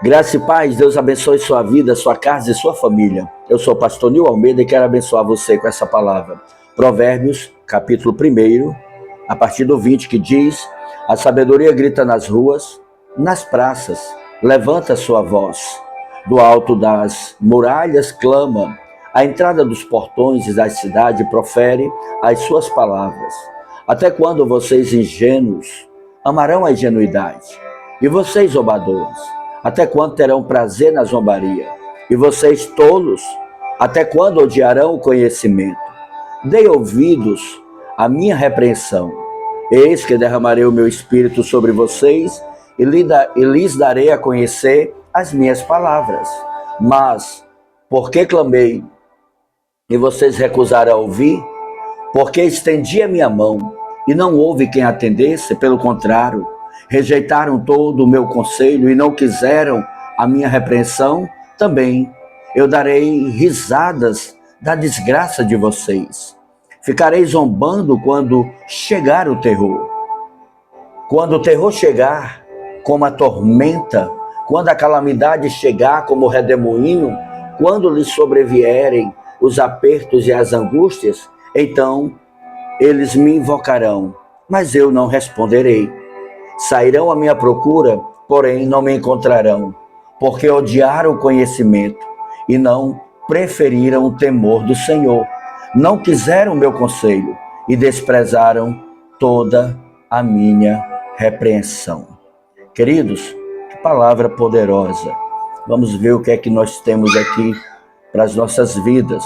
Graça e paz, Deus abençoe sua vida, sua casa e sua família. Eu sou o pastor Nil Almeida e quero abençoar você com essa palavra. Provérbios, capítulo 1, a partir do 20, que diz: a sabedoria grita nas ruas, nas praças, levanta sua voz. Do alto das muralhas clama, à entrada dos portões da cidade profere as suas palavras. Até quando vocês ingênuos amarão a ingenuidade? E vocês zombadores, até quando terão prazer na zombaria? E vocês tolos, até quando odiarão o conhecimento? Dei ouvidos à minha repreensão. Eis que derramarei o meu espírito sobre vocês e lhes darei a conhecer as minhas palavras. Mas, por que clamei e vocês recusaram a ouvir? Porque estendi a minha mão e não houve quem atendesse, pelo contrário, rejeitaram todo o meu conselho e não quiseram a minha repreensão, também eu darei risadas da desgraça de vocês. Ficarei zombando quando chegar o terror. Quando o terror chegar como a tormenta, quando a calamidade chegar como o redemoinho, quando lhes sobrevierem os apertos e as angústias, então eles me invocarão, mas eu não responderei. Sairão à minha procura, porém não me encontrarão, porque odiaram o conhecimento e não preferiram o temor do Senhor. Não quiseram o meu conselho e desprezaram toda a minha repreensão. Queridos, que palavra poderosa. Vamos ver o que é que nós temos aqui para as nossas vidas.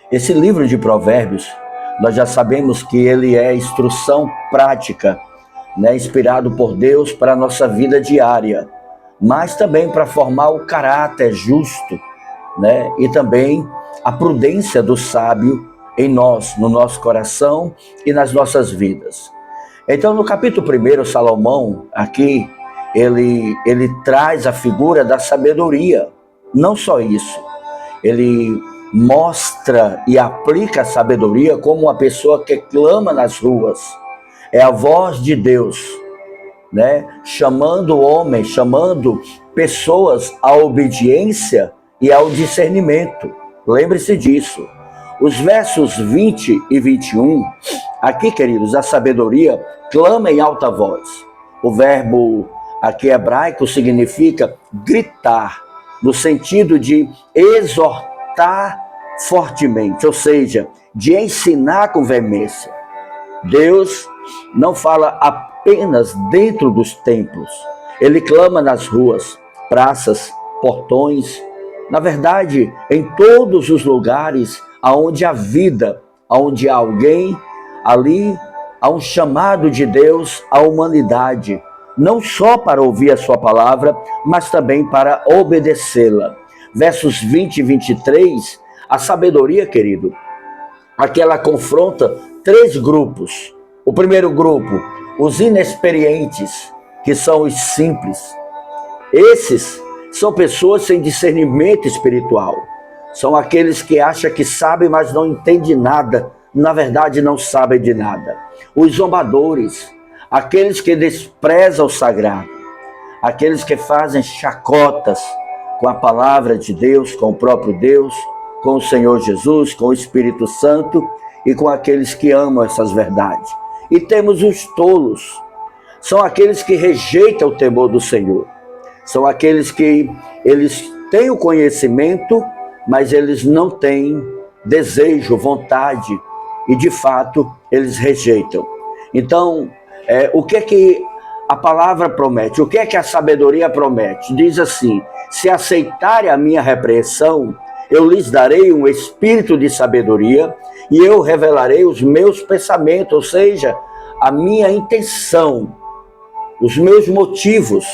Esse livro de Provérbios, nós já sabemos que ele é instrução prática, inspirado por Deus para a nossa vida diária, mas também para formar o caráter justo, e também a prudência do sábio em nós, no nosso coração e nas nossas vidas. Então, no capítulo 1, Salomão, aqui, ele traz a figura da sabedoria. Não só isso, ele mostra e aplica a sabedoria como uma pessoa que clama nas ruas. É a voz de Deus, chamando homens, chamando pessoas à obediência e ao discernimento. Lembre-se disso. Os versos 20 e 21, aqui, queridos, a sabedoria clama em alta voz. O verbo aqui hebraico significa gritar, no sentido de exortar fortemente, ou seja, de ensinar com veemência. Deus não fala apenas dentro dos templos. Ele clama nas ruas, praças, portões. Na verdade, em todos os lugares onde há vida, onde há alguém, ali há um chamado de Deus à humanidade, não só para ouvir a sua palavra, mas também para obedecê-la. Versos 20 e 23, a sabedoria, querido, aqui ela confronta 3 grupos. O primeiro grupo, os inexperientes, que são os simples. Esses são pessoas sem discernimento espiritual. São aqueles que acham que sabem, mas não entendem nada. Na verdade, não sabem de nada. Os zombadores, aqueles que desprezam o sagrado. Aqueles que fazem chacotas com a palavra de Deus, com o próprio Deus, com o Senhor Jesus, com o Espírito Santo e com aqueles que amam essas verdades. E temos os tolos, são aqueles que rejeitam o temor do Senhor. São aqueles que eles têm o conhecimento, mas eles não têm desejo, vontade, e de fato eles rejeitam. Então, o que é que a palavra promete? O que é que a sabedoria promete? Diz assim: se aceitarem a minha repreensão, eu lhes darei um espírito de sabedoria e eu revelarei os meus pensamentos, ou seja, a minha intenção, os meus motivos.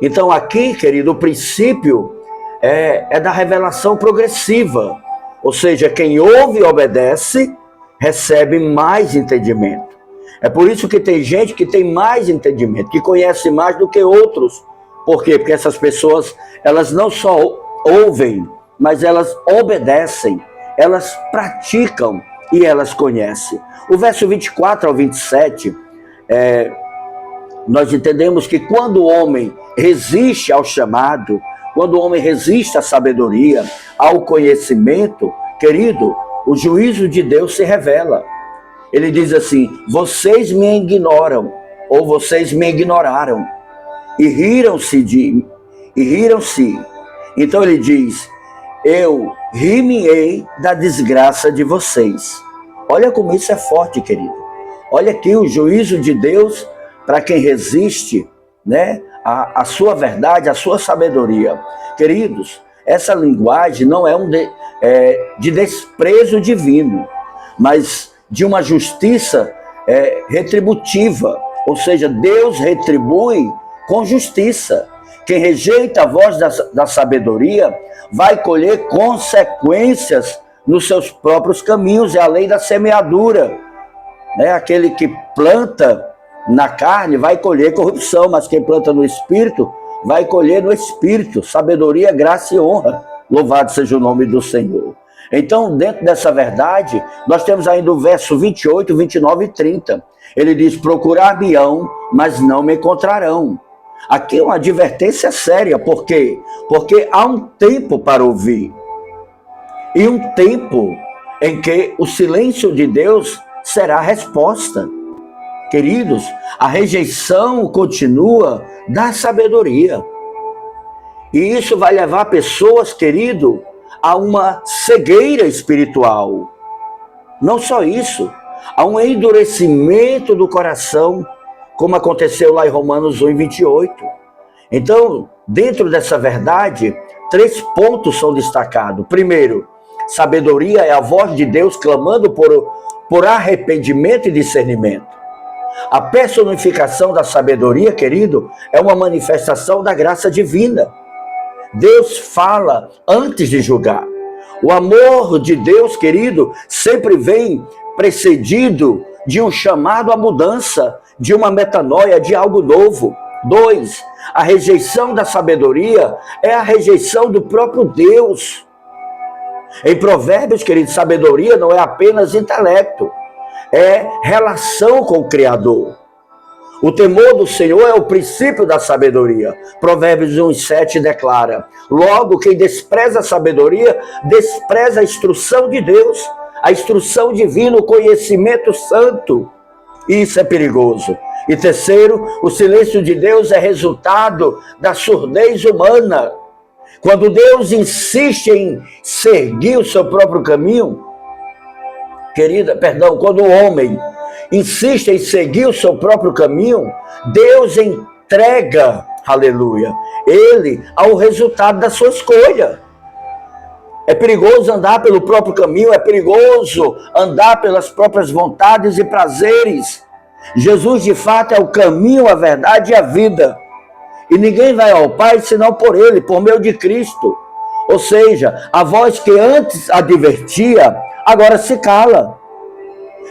Então aqui, querido, o princípio é da revelação progressiva, ou seja, quem ouve e obedece recebe mais entendimento. É por isso que tem gente que tem mais entendimento, que conhece mais do que outros. Por quê? Porque essas pessoas, elas não só ouvem, mas elas obedecem, elas praticam e elas conhecem. O verso 24 ao 27 nós entendemos que quando o homem resiste ao chamado, quando o homem resiste à sabedoria, ao conhecimento, querido, o juízo de Deus se revela. Ele diz assim: vocês me ignoram, ou vocês me ignoraram, e riram-se. Então ele diz: eu rir-me-ei da desgraça de vocês. Olha como isso é forte, querido. Olha aqui o juízo de Deus para quem resiste, né, a sua verdade, a sua sabedoria. Queridos, essa linguagem não é de desprezo divino, mas de uma justiça retributiva. Ou seja, Deus retribui com justiça. Quem rejeita a voz da sabedoria vai colher consequências nos seus próprios caminhos. É a lei da semeadura. Aquele que planta na carne vai colher corrupção, mas quem planta no Espírito vai colher no Espírito sabedoria, graça e honra. Louvado seja o nome do Senhor. Então, dentro dessa verdade, nós temos ainda o verso 28, 29 e 30. Ele diz: procurar-me-ão, mas não me encontrarão. Aqui é uma advertência séria. Por quê? Porque há um tempo para ouvir. E um tempo em que o silêncio de Deus será a resposta. Queridos, a rejeição continua da sabedoria. E isso vai levar pessoas, querido, a uma cegueira espiritual. Não só isso, a um endurecimento do coração, como aconteceu lá em Romanos 1, 28. Então, dentro dessa verdade, 3 pontos são destacados. Primeiro, sabedoria é a voz de Deus clamando por arrependimento e discernimento. A personificação da sabedoria, querido, é uma manifestação da graça divina. Deus fala antes de julgar. O amor de Deus, querido, sempre vem precedido de um chamado à mudança, de uma metanoia, de algo novo. 2, a rejeição da sabedoria é a rejeição do próprio Deus. Em Provérbios, querido, sabedoria não é apenas intelecto, é relação com o Criador. O temor do Senhor é o princípio da sabedoria. Provérbios 1:7 declara: logo, quem despreza a sabedoria, despreza a instrução de Deus, a instrução divina, o conhecimento santo. Isso é perigoso. E terceiro, o silêncio de Deus é resultado da surdez humana. Quando Deus insiste em seguir o seu próprio caminho, quando o homem insiste em seguir o seu próprio caminho, Deus entrega, aleluia, ele ao resultado da sua escolha. É perigoso andar pelo próprio caminho, é perigoso andar pelas próprias vontades e prazeres. Jesus, de fato, é o caminho, a verdade e a vida. E ninguém vai ao Pai senão por Ele, por meio de Cristo. Ou seja, a voz que antes advertia, agora se cala,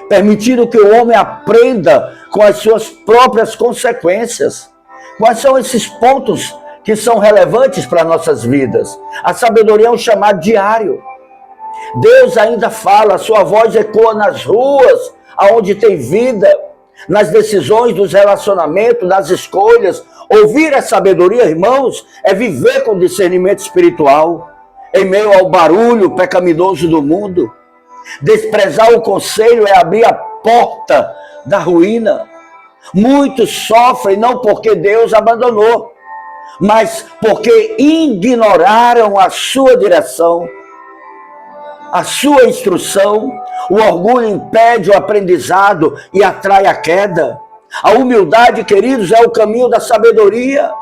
permitindo que o homem aprenda com as suas próprias consequências. Quais são esses pontos que são relevantes para nossas vidas? A sabedoria é um chamado diário. Deus ainda fala, a sua voz ecoa nas ruas, aonde tem vida, nas decisões dos relacionamentos, nas escolhas. Ouvir a sabedoria, irmãos, é viver com discernimento espiritual, em meio ao barulho pecaminoso do mundo. Desprezar o conselho é abrir a porta da ruína. Muitos sofrem não porque Deus abandonou, mas porque ignoraram a sua direção, a sua instrução. O orgulho impede o aprendizado e atrai a queda. A humildade, queridos, é o caminho da sabedoria.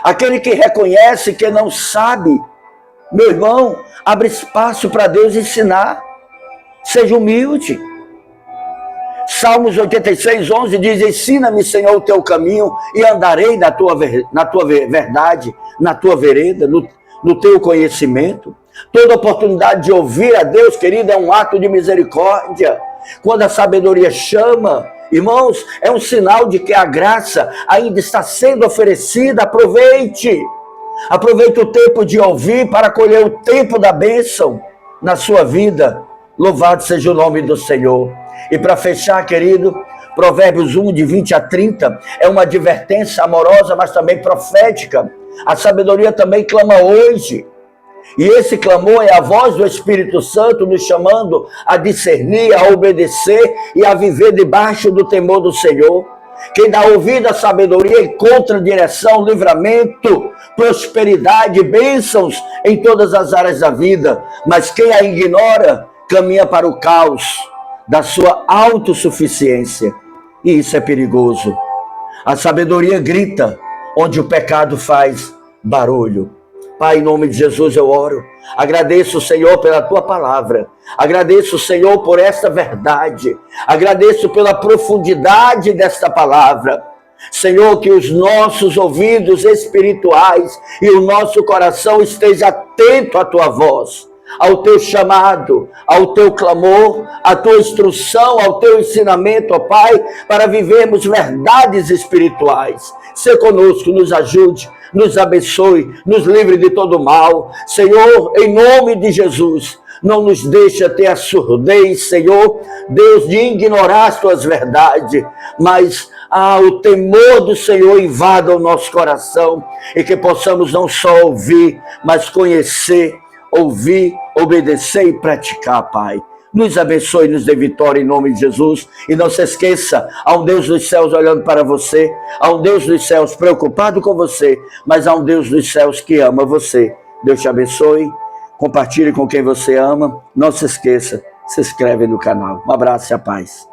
Aquele que reconhece que não sabe, meu irmão, abre espaço para Deus ensinar. Seja humilde. Salmos 86:11 diz: ensina-me, Senhor, o teu caminho e andarei na tua verdade, na tua vereda, no teu conhecimento. Toda oportunidade de ouvir a Deus, querido, é um ato de misericórdia. Quando a sabedoria chama, irmãos, é um sinal de que a graça ainda está sendo oferecida. Aproveite o tempo de ouvir para colher o tempo da bênção na sua vida. Louvado seja o nome do Senhor. E para fechar, querido, Provérbios 1, de 20 a 30, é uma advertência amorosa, mas também profética. A sabedoria também clama hoje. E esse clamor é a voz do Espírito Santo nos chamando a discernir, a obedecer e a viver debaixo do temor do Senhor. Quem dá ouvido à sabedoria encontra direção, livramento, prosperidade, bênçãos em todas as áreas da vida. Mas quem a ignora caminha para o caos da sua autossuficiência. E isso é perigoso. A sabedoria grita onde o pecado faz barulho. Pai, em nome de Jesus eu oro. Agradeço, Senhor, pela tua palavra. Agradeço, Senhor, por esta verdade. Agradeço pela profundidade desta palavra. Senhor, que os nossos ouvidos espirituais e o nosso coração esteja atento à tua voz, ao teu chamado, ao teu clamor, à tua instrução, ao teu ensinamento, ó Pai, para vivermos verdades espirituais. Se conosco, nos ajude, nos abençoe, nos livre de todo mal. Senhor, em nome de Jesus, não nos deixa ter a surdez, Senhor, Deus, de ignorar as tuas verdades, mas o temor do Senhor invada o nosso coração e que possamos não só ouvir, mas conhecer, ouvir, obedecer e praticar, Pai. Nos abençoe e nos dê vitória em nome de Jesus. E não se esqueça, há um Deus dos céus olhando para você, há um Deus dos céus preocupado com você, mas há um Deus dos céus que ama você. Deus te abençoe, compartilhe com quem você ama. Não se esqueça, se inscreve no canal. Um abraço e a paz.